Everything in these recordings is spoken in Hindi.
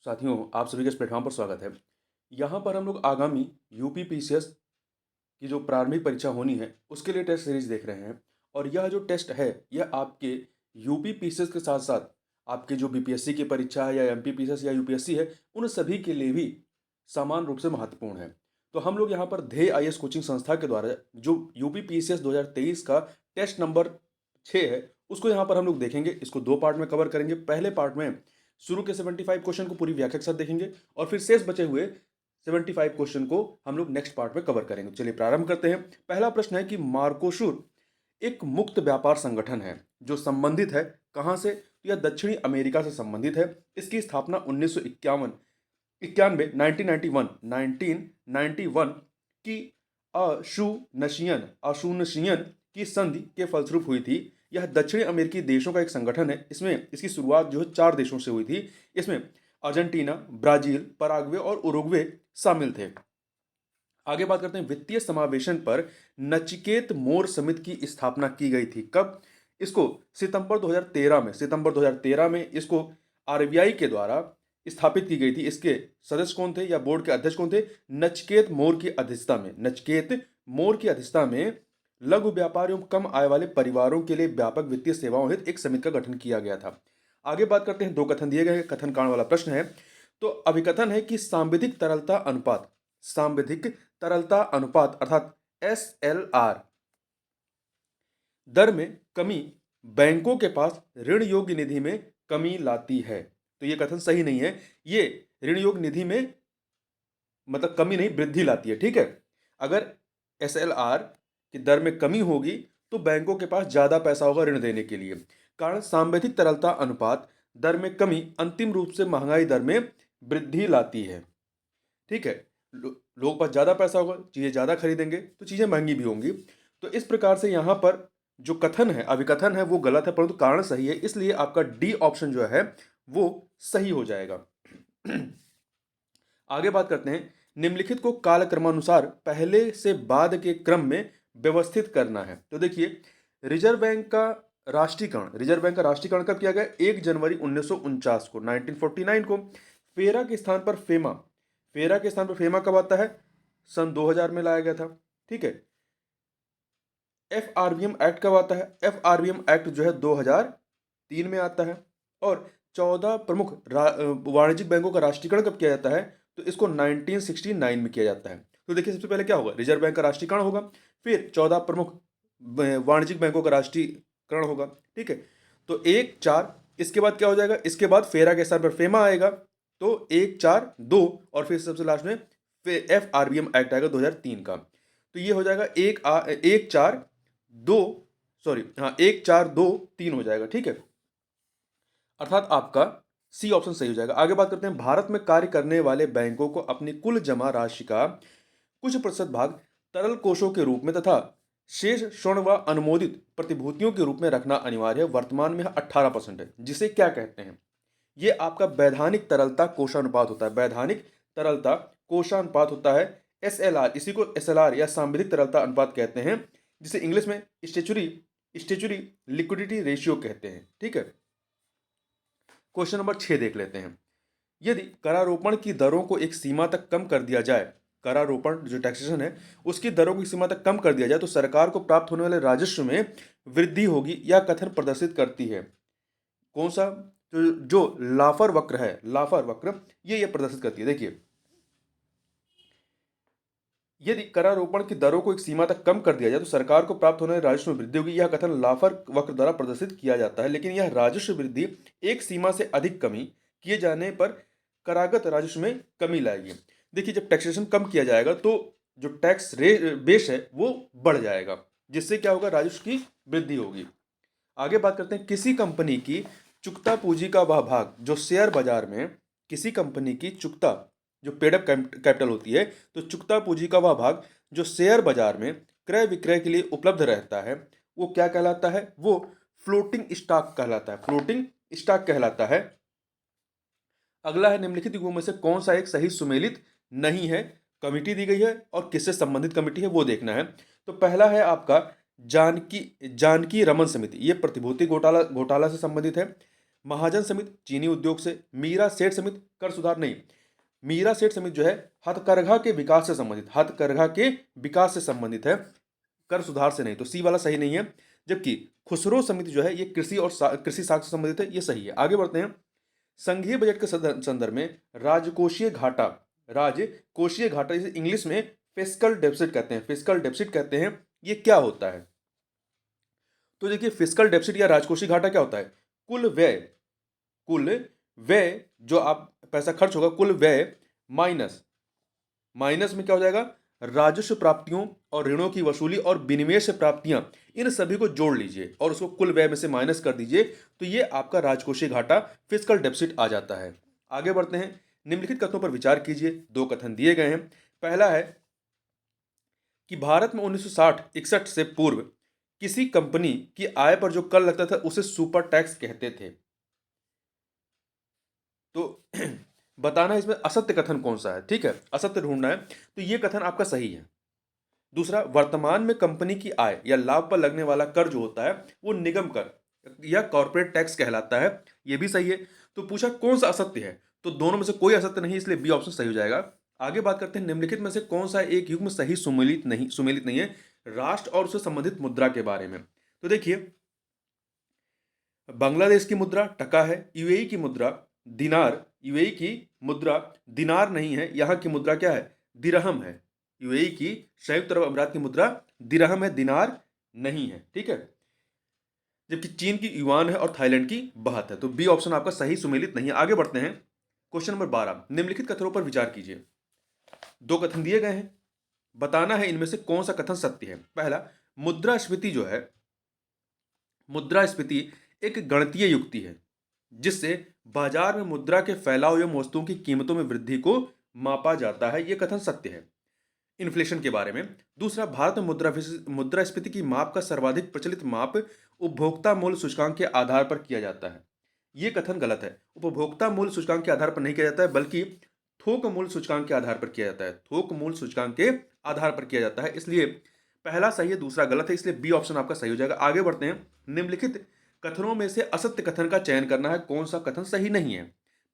साथियों, आप सभी का इस प्लेटफॉर्म पर स्वागत है। यहाँ पर हम लोग आगामी यूपी पीसीएस की जो प्रारंभिक परीक्षा होनी है, उसके लिए टेस्ट सीरीज देख रहे हैं। और यह जो टेस्ट है, यह आपके यूपी पीसीएस के साथ-साथ आपके जो बीपीएससी की परीक्षा है या एमपी पीसीएस या यूपीएससी है, उन सभी के लिए भी समान रूप से महत्वपूर्ण है। तो हम लोग यहाँ पर ध्येय आईएएस कोचिंग संस्था के द्वारा जो यूपी पीसीएस 2023 का टेस्ट नंबर 6 है, उसको यहाँ पर हम लोग देखेंगे। इसको 2 पार्ट में कवर करेंगे। पहले पार्ट में शुरू के 75 क्वेश्चन को पूरी व्याख्या के साथ देखेंगे और फिर शेष बचे हुए 75 क्वेश्चन को हम लोग नेक्स्ट पार्ट में कवर करेंगे। चलिए प्रारंभ करते हैं। पहला प्रश्न है कि मार्कोसुर एक मुक्त व्यापार संगठन है जो संबंधित है कहां से? तो यह दक्षिणी अमेरिका से संबंधित है। इसकी स्थापना 1951 91 1991 की अशुनशियन की संधि के फलस्वरूप हुई थी। यह दक्षिण अमेरिकी देशों का एक संगठन है। इसमें इसकी शुरुआत जो है 4 देशों से हुई थी। इसमें अर्जेंटीना, ब्राजील, पराग्वे और उरुग्वे शामिल थे। आगे बात करते हैं वित्तीय समावेशन पर। नचिकेत मोर समिति की स्थापना की गई थी। कब? इसको सितंबर 2013 में इसको आरबीआई के द्वारा स्थापित की गई थी। इसके सदस्य कौन थे या बोर्ड के अध्यक्ष कौन थे? नचिकेत मोर की अध्यक्षता में लघु व्यापार एवं कम आय वाले परिवारों के लिए व्यापक वित्तीय सेवाओं हेतु एक समिति का गठन किया गया था। आगे बात करते हैं, 2 कथन दिए गए हैं। कथन कांड वाला प्रश्न है। तो अभिकथन है कि सांविधिक तरलता अनुपात अर्थात एसएलआर दर में कमी बैंकों के पास ऋण योग्य निधि में कमी लाती है। तो यह कथन सही नहीं है। ये ऋण योग्य निधि में मतलब कमी नहीं, वृद्धि लाती है। ठीक है, अगर एसएलआर की दर में कमी होगी तो बैंकों के पास ज्यादा पैसा होगा ऋण देने के लिए। कारण सांविधिक तरलता अनुपात दर में कमी अंतिम रूप से महंगाई दर में वृद्धि लाती है। ठीक है, लोगों के पास ज्यादा पैसा होगा, चीजें ज्यादा खरीदेंगे तो चीजें महंगी भी होंगी। तो इस प्रकार से यहां पर जो कथन है, अभिकथन है, वो गलत है, परंतु कारण सही है। इसलिए आपका डी ऑप्शन जो है वो सही हो जाएगा। आगे बात करते हैं, निम्नलिखित को कालक्रमानुसार पहले से बाद के क्रम में व्यवस्थित करना है। तो देखिए, रिजर्व बैंक का राष्ट्रीयकरण कब किया गया? 1 जनवरी 1949 को, 1949 को। फेरा के स्थान पर फेमा कब आता है? सन 2000 में लाया गया था। ठीक है, एफआरबीएम एक्ट कब आता है? एफआरबीएम एक्ट जो है 2003 में आता है। और 14 प्रमुख वाणिज्यिक बैंकों का राष्ट्रीयकरण कब किया जाता है? तो इसको 1969 में किया जाता है। तो देखिए, सबसे पहले क्या होगा? रिजर्व बैंक का राष्ट्रीयकरण होगा, फिर 14 प्रमुख वाणिज्यिक बैंकों का राष्ट्रीयकरण होगा। ठीक है, तो 1-4, इसके बाद क्या हो जाएगा? इसके बाद फेरा के स्थान पर फेमा आएगा, तो 1-4-2, और फिर सबसे लास्ट में एफआरबीएम एक्ट आएगा 2003 का। तो ये हो जाएगा 1-4-2-3 हो जाएगा। ठीक है, अर्थात आपका सी ऑप्शन सही हो जाएगा। आगे बात करते हैं, भारत में कार्य करने वाले बैंकों को अपनी कुल जमा राशि का कुछ प्रतिशत भाग तरल कोषों के रूप में तथा शेष स्वर्ण व अनुमोदित प्रतिभूतियों के रूप में रखना अनिवार्य है। वर्तमान में 18% है, जिसे क्या कहते हैं? ये आपका वैधानिक तरलता कोषानुपात होता है। वैधानिक तरलता कोषानुपात होता है, एसएलआर। इसी को एसएलआर या सांविधिक तरलता अनुपात कहते हैं, जिसे इंग्लिश में स्टेचुरी लिक्विडिटी रेशियो कहते हैं। ठीक है, क्वेश्चन नंबर 6 देख लेते हैं। यदि करारोपण की दरों को एक सीमा तक कम कर दिया जाए, करारोपण जो टैक्सेशन है उसकी दरों की सीमा तक कम कर दिया जाए, तो सरकार को प्राप्त होने वाले राजस्व में वृद्धि होगी, यह कथन प्रदर्शित करती है। कौन सा? जो लाफर वक्र है, लाफर वक्र, ये प्रदर्शित करती है। देखिए, यदि करारोपण की दरों को एक सीमा तक कम कर दिया जाए तो सरकार को प्राप्त होने वाले राजस्व में वृद्धि होगी, यह कथन लाफर वक्र द्वारा प्रदर्शित किया जाता है। लेकिन यह राजस्व वृद्धि एक सीमा से अधिक कमी किए जाने पर करागत राजस्व में कमी लाएगी। देखिए, जब टैक्सेशन कम किया जाएगा तो जो टैक्स बेस है वो बढ़ जाएगा, जिससे क्या होगा? राजस्व की वृद्धि होगी। आगे बात करते हैं, किसी कंपनी की चुकता पूंजी का वह भाग जो शेयर बाजार में, किसी कंपनी की चुकता जो पेड अप कैपिटल होती है, तो चुकता पूंजी का वह भाग जो शेयर बाजार में क्रय विक्रय के लिए उपलब्ध रहता है, वो क्या कहलाता है? वो फ्लोटिंग स्टॉक कहलाता है। फ्लोटिंग स्टॉक कहलाता है। अगला है, निम्नलिखित युगों में से कौन सा एक सही सुमेलित नहीं है? कमिटी दी गई है और किससे संबंधित कमिटी है वो देखना है। तो पहला है आपका जानकी रमन समिति, ये प्रतिभूति घोटाला से संबंधित है। महाजन समिति चीनी उद्योग से, मीरा सेठ समिति कर सुधार नहीं, मीरा सेठ समिति जो है हथकरघा के विकास से संबंधित, हथकरघा के विकास से संबंधित है, कर सुधार से नहीं, तो सी वाला सही नहीं है। जबकि खुसरो समिति जो है ये कृषि और कृषि साख से संबंधित है, ये सही है। आगे बढ़ते हैं। संघीय बजट के संदर्भ में राजकोषीय घाटा, राजकोषीय घाटा इसे इंग्लिश में फिस्कल डेफिसिट कहते हैं, फिस्कल डेफिसिट कहते हैं, ये क्या होता है? तो देखिए फिस्कल डेफिसिट या राजकोषीय घाटा क्या होता है? कुल व्यय, कुल व्यय जो आप पैसा खर्च होगा, कुल व्यय माइनस, माइनस में क्या हो जाएगा? राजस्व प्राप्तियों और ऋणों की वसूली और विनिवेश प्राप्तियां, इन सभी को जोड़ लीजिए और उसको कुल व्यय में से माइनस कर दीजिए, तो ये आपका राजकोषीय घाटा फिस्कल डेफिसिट आ जाता है। आगे बढ़ते हैं। निम्नलिखित कथनों पर विचार कीजिए। दो कथन दिए गए हैं। पहला है कि भारत में 1960-61 से पूर्व किसी कंपनी की आय पर जो कर लगता था उसे सुपर टैक्स कहते थे। तो बताना है इसमें असत्य कथन कौन सा है, ठीक है, असत्य ढूंढना है। तो ये कथन आपका सही है। दूसरा, वर्तमान में कंपनी की आय या लाभ पर लगने वाला कर जो होता है वो निगम कर या कॉर्पोरेट टैक्स कहलाता है, ये भी सही है। तो पूछा कौन सा असत्य है, तो दोनों में से कोई असत्य नहीं, इसलिए बी ऑप्शन सही हो जाएगा। आगे बात करते हैं निम्नलिखित में से कौन सा एक युग्म सही सुमेलित नहीं है राष्ट्र और उससे संबंधित मुद्रा के बारे में। तो देखिए, बांग्लादेश की मुद्रा टका है, यूएई की मुद्रा दिनार, यूएई की मुद्रा दिनार नहीं है, यहाँ की मुद्रा क्या है? दिरहम है। यूएई की, संयुक्त अरब अमीरात की मुद्रा दिरहम है, दिनार नहीं है, ठीक है। जबकि चीन की युआन है और थाईलैंड की बाहत है, तो बी ऑप्शन आपका सही सुमेलित नहीं है। आगे बढ़ते हैं। क्वेश्चन नंबर 12, निम्नलिखित कथनों पर विचार कीजिए। दो कथन दिए गए हैं, बताना है इनमें से कौन सा कथन सत्य है। पहला, मुद्रास्फीति जो है, मुद्रास्फीति एक गणितीय युक्ति है जिससे बाजार में मुद्रा के फैलाव एवं वस्तुओं की कीमतों में वृद्धि को मापा जाता है, यह कथन सत्य है इन्फ्लेशन के बारे में। दूसरा, भारत में मुद्रास्फीति की माप का सर्वाधिक प्रचलित माप उपभोक्ता मूल्य सूचकांक के आधार पर किया जाता है, यह कथन गलत है। उपभोक्ता मूल्य सूचकांक के आधार पर नहीं किया जाता है, बल्कि थोक मूल्य सूचकांक के आधार पर किया जाता है, थोक मूल्य सूचकांक के आधार पर किया जाता है, इसलिए पहला सही है, दूसरा गलत है, इसलिए बी ऑप्शन आपका सही हो जाएगा। आगे बढ़ते हैं। निम्नलिखित कथनों में से असत्य कथन का चयन करना है, कौन सा कथन सही नहीं है।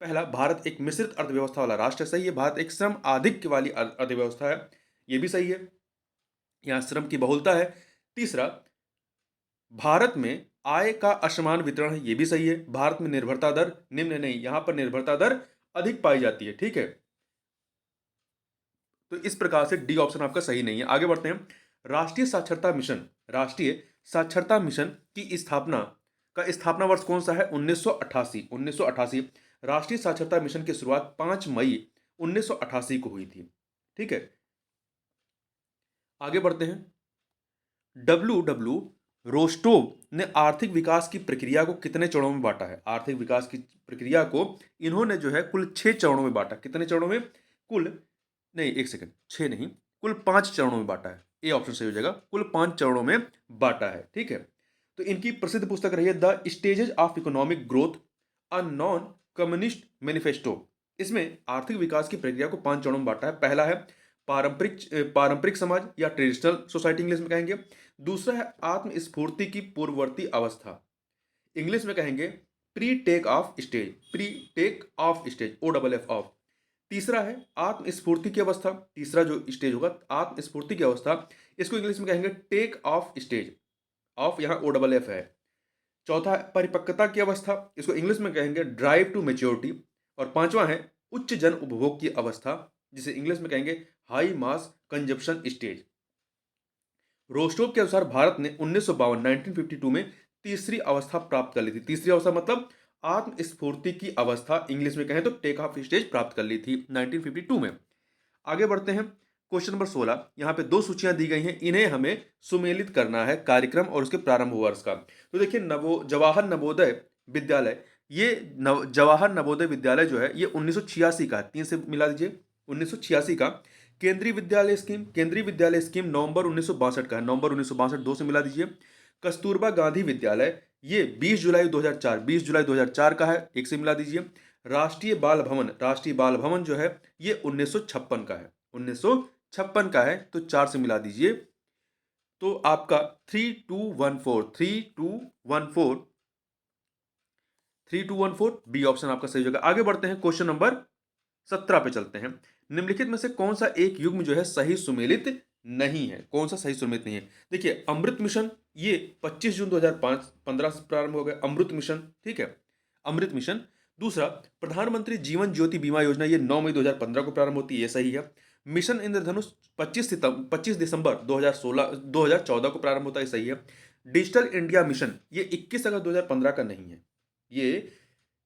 पहला, भारत एक मिश्रित अर्थव्यवस्था वाला राष्ट्र है, सही है। भारत एक श्रम आधिक्य वाली अर्थव्यवस्था है, यह भी सही है, यहां श्रम की बहुलता है। तीसरा, भारत में आय का असमान वितरण है, यह भी सही है। भारत में निर्भरता दर निम्न नहीं, यहां पर निर्भरता दर अधिक पाई जाती है, ठीक है। तो इस प्रकार से डी ऑप्शन आपका सही नहीं है। आगे बढ़ते हैं। राष्ट्रीय साक्षरता मिशन, राष्ट्रीय साक्षरता मिशन की स्थापना वर्ष कौन सा है? 1988, 1988। राष्ट्रीय साक्षरता मिशन की शुरुआत 5 मई 1988 को हुई थी, ठीक है। आगे बढ़ते हैं। डब्ल्यू रोस्टोव ने आर्थिक विकास की प्रक्रिया को कितने चरणों में बांटा है? आर्थिक विकास की प्रक्रिया को इन्होंने जो है कुल 6 चरणों में बांटा। कितने चरणों में? कुल नहीं, एक सेकंड, 6 नहीं, कुल 5 चरणों में बांटा है। ए ऑप्शन सही हो जाएगा, कुल 5 चरणों में बांटा है, ठीक है। तो इनकी प्रसिद्ध पुस्तक रही है the stages of economic growth, a non communist manifesto. इसमें आर्थिक विकास की प्रक्रिया को 5 चरणों में बांटा है। पहला है पारंपरिक समाज या ट्रेडिशनल सोसाइटी इंग्लिश में कहेंगे। दूसरा है आत्मस्फूर्ति की पूर्ववर्ती अवस्था, इंग्लिश में कहेंगे pre take off stage, pre take off stage, O double F off. तीसरा है आत्मस्फूर्ति की अवस्था, तीसरा जो स्टेज होगा आत्मस्फूर्ति की अवस्था, इसको इंग्लिश में कहेंगे टेक ऑफ स्टेज, ऑफ यहाँ ओ डबल एफ है। चौथा है परिपक्वता की अवस्था, इसको इंग्लिश में कहेंगे ड्राइव टू मेच्योरिटी। और पांचवा है उच्च जन उपभोग की अवस्था, जिसे इंग्लिश में कहेंगे high mass consumption stage. Rostow के अनुसार भारत ने 1952 में तीसरी अवस्था प्राप्त कर ली थी। तीसरी अवस्था मतलब आत्मस्फूर्ति की अवस्था, इंग्लिश में कहें तो टेक ऑफ स्टेज प्राप्त कर ली थी 1952 में। आगे बढ़ते हैं। क्वेश्चन नंबर 16, यहाँ पे 2 सूचियां दी गई हैं, इन्हें हमें सुमेलित करना है कार्यक्रम और उसके प्रारंभ वर्ष का। तो देखिए जवाहर नवोदय विद्यालय, ये जवाहर नवोदय विद्यालय जो है ये 1986 का है, 3 से मिला दीजिए, 1986 का। केंद्रीय विद्यालय स्कीम नवंबर 1962 का है, नवंबर 1962, 2 से मिला दीजिए। कस्तूरबा गांधी विद्यालय ये 20 जुलाई 2004, 20 जुलाई 2004 का है, 1 से मिला दीजिए। राष्ट्रीय बाल भवन जो है ये 1956 का है, 1956 का है, तो 4 से मिला दीजिए। तो आपका 3214 3214 बी ऑप्शन आपका सही होगा। आगे बढ़ते हैं, क्वेश्चन नंबर 17 पे चलते हैं। निम्नलिखित में से कौन सा एक युग्म जो है सही सुमेलित नहीं है? कौन सा सही सुमेलित नहीं है? देखिए, अमृत मिशन ये 25 जून 2005 15 से प्रारंभ हो गया, अमृत मिशन, ठीक है, अमृत मिशन। दूसरा, प्रधानमंत्री जीवन ज्योति बीमा योजना, ये 9 मई 2015 को प्रारंभ होती है, ये सही है। मिशन इंद्रधनुष 25 दिसंबर 2014 को प्रारंभ होता है, सही है। डिजिटल इंडिया मिशन ये 21 अगस्त 2015 का नहीं है, ये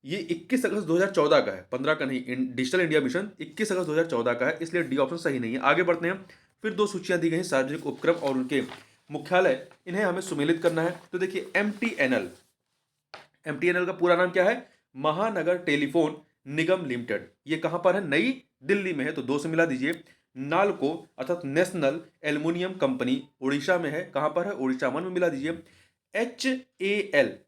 ये 21 अगस्त 2014 का है, 15 का नहीं। डिजिटल इंडिया मिशन 21 अगस्त 2014 का है, इसलिए डी ऑप्शन सही नहीं है। आगे बढ़ते हैं, फिर दो सूचियां दी गई हैं, सार्वजनिक उपक्रम और उनके मुख्यालय, इन्हें हमें सुमेलित करना है। तो देखिए, एमटीएनएल का पूरा नाम क्या है? महानगर टेलीफोन निगम लिमिटेड। ये कहां पर है? नई दिल्ली में है, तो दो से मिला दीजिए। नालको अर्थात नेशनल एल्युमिनियम कंपनी उड़ीसा में है, कहां पर है? उड़ीसा। वन में मिला दीजिए। एच ए एल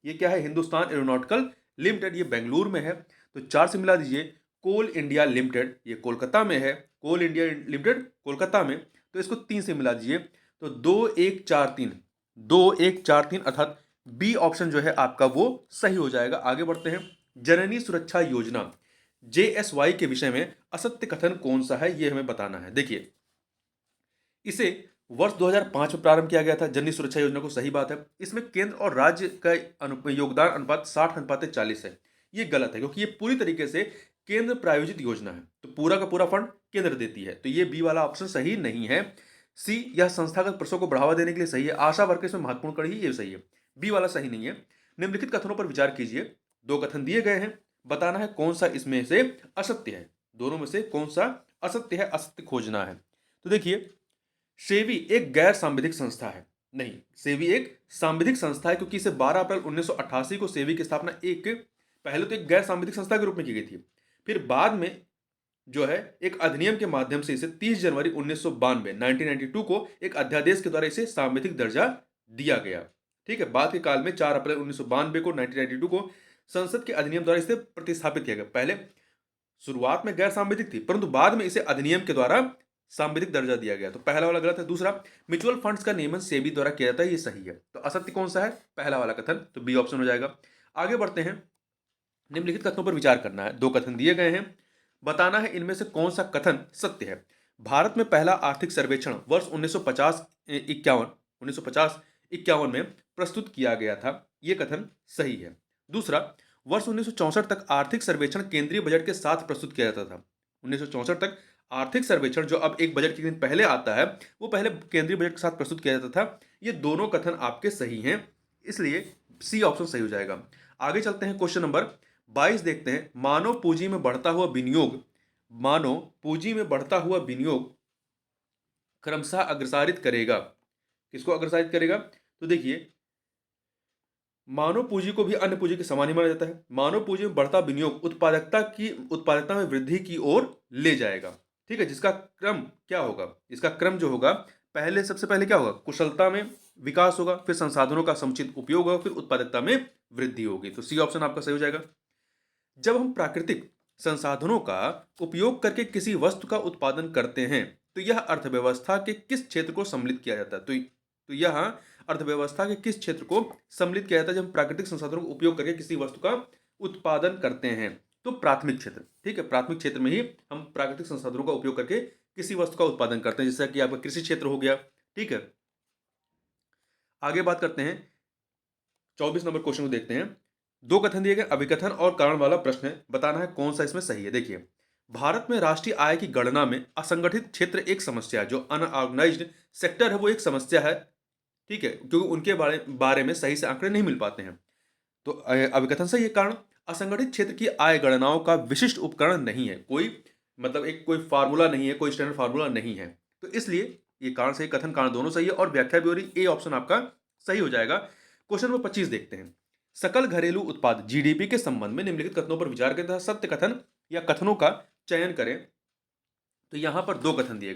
ये क्या है? हिंदुस्तान एरोनॉटिकल लिमिटेड, ये बेंगलुरु में है, तो चार से मिला दीजिए। कोल इंडिया लिमिटेड, ये कोलकाता में है, कोल इंडिया लिमिटेड कोलकाता में, तो इसको तीन से मिला दीजिए। तो 2143 अर्थात बी ऑप्शन जो है आपका वो सही हो जाएगा। आगे बढ़ते हैं, जननी सुरक्षा योजना JSY के विषय में असत्य कथन कौन सा है, ये हमें बताना है। देखिए, इसे वर्ष 2005 में प्रारंभ किया गया था, जननी सुरक्षा योजना को, सही बात है। इसमें केंद्र और राज्य का योगदान अनुपात 60:40 है, ये गलत है, क्योंकि ये पूरी तरीके से केंद्र प्रायोजित योजना है, तो पूरा का पूरा फंड केंद्र देती है, तो ये बी वाला ऑप्शन सही नहीं है। सी, यह संस्थागत प्रसव को बढ़ावा देने के लिए सही है। आशा वर्कर इसमें महत्वपूर्ण कड़ी, ये सही है, बी वाला सही नहीं है। निम्नलिखित कथनों पर विचार कीजिए, दो कथन दिए गए हैं, बताना है कौन सा इसमें से असत्य है, दोनों में से कौन सा असत्य है, असत्य खोजना है। तो देखिए, सेवी एक गैर सांविधिक संस्था है, नहीं, सेवी एक सांविधिक संस्था है, क्योंकि इसे 12 अप्रैल 1988 को सेवी की स्थापना पहले तो एक गैर सांविधिक संस्था के रूप में की गई थी, फिर बाद में जो है एक अधिनियम के माध्यम से इसे 30 जनवरी 1992 को एक अध्यादेश के द्वारा इसे सांविधिक दर्जा दिया गया, ठीक है। बाद के काल में 4 अप्रैल 1992 को 1992 को संसद के अधिनियम द्वारा इसे प्रतिस्थापित किया गया। पहले शुरुआत में गैर सांविधिक थी, परंतु बाद में इसे अधिनियम के द्वारा सांविधिक दर्जा दिया गया, तो पहला वाला गलत है। दूसरा, म्यूचुअल फंड्स का नियमन सेबी द्वारा किया जाता है, ये सही है। तो असत्य कौन सा है? पहला वाला कथन, तो बी ऑप्शन हो जाएगा। आगे बढ़ते हैं, निम्नलिखित कथनों पर विचार करना है, दो कथन दिए गए हैं, बताना है इनमें से कौन सा कथन सत्य है। भारत में पहला आर्थिक सर्वेक्षण वर्ष 1950-51 में प्रस्तुत किया गया था, यह कथन सही है। दूसरा, वर्ष 1964 तक आर्थिक सर्वेक्षण केंद्रीय बजट के साथ प्रस्तुत किया जाता था। 1964 तक आर्थिक सर्वेक्षण, जो अब एक बजट के दिन पहले आता है, वो पहले केंद्रीय बजट के साथ प्रस्तुत किया जाता था। ये दोनों कथन आपके सही हैं, इसलिए सी ऑप्शन सही हो जाएगा। आगे चलते हैं, क्वेश्चन नंबर 22 देखते हैं। मानव पूंजी में बढ़ता हुआ विनियोग क्रमशः अग्रसारित करेगा। किसको अग्रसारित करेगा? तो देखिए, मानव पूंजी को भी अन्य पूंजी के समान ही माना जाता है। मानव पूंजी में बढ़ता विनियोग उत्पादकता में वृद्धि की ओर ले जाएगा, ठीक है। जिसका क्रम क्या होगा? इसका क्रम जो होगा, सबसे पहले क्या होगा? कुशलता में विकास होगा, फिर संसाधनों का समुचित उपयोग होगा, फिर उत्पादकता में वृद्धि होगी। तो सी ऑप्शन आपका सही हो जाएगा। जब हम प्राकृतिक संसाधनों का उपयोग करके किसी वस्तु का उत्पादन करते हैं, तो यह अर्थव्यवस्था के किस क्षेत्र को सम्मिलित किया जाता है? तो यह अर्थव्यवस्था के किस क्षेत्र को सम्मिलित किया जाता है जब हम प्राकृतिक संसाधनों का उपयोग करके किसी वस्तु का उत्पादन करते हैं? तो प्राथमिक क्षेत्र, ठीक है, प्राथमिक क्षेत्र में ही हम प्राकृतिक संसाधनों का उपयोग करके किसी वस्तु का उत्पादन करते हैं, जैसा कि आपका कृषि क्षेत्र हो गया, ठीक है। आगे बात करते हैं, 24 नंबर क्वेश्चन को देखते हैं। दो कथन दिए गए, अभिकथन और कारण वाला प्रश्न है, बताना है कौन सा इसमें सही है। देखिए, भारत में राष्ट्रीय आय की गणना में असंगठित क्षेत्र एक समस्या है, जो अनऑर्गेनाइज्ड सेक्टर है वो एक समस्या है, ठीक है, क्योंकि उनके बारे में सही से आंकड़े नहीं मिल पाते हैं। तो अभिकथन सही है। कारण, असंगठित क्षेत्र की आय गणनाओं का विशिष्ट उपकरण नहीं है, कोई फार्मूला नहीं है, कोई स्टैंडर्ड फार्मूला नहीं है, तो इसलिए ये कारण सही, कथन कारण दोनों सही है, और व्याख्या भी हो रही, ए ऑप्शन आपका सही हो जाएगा। क्वेश्चन नंबर 25 देखते हैं। सकल घरेलू उत्पाद जीडीपी के संबंध में निम्नलिखित कथनों पर विचार करें तथा सत्य कथन या कथनों का चयन करें। तो यहां पर दो कथन दिए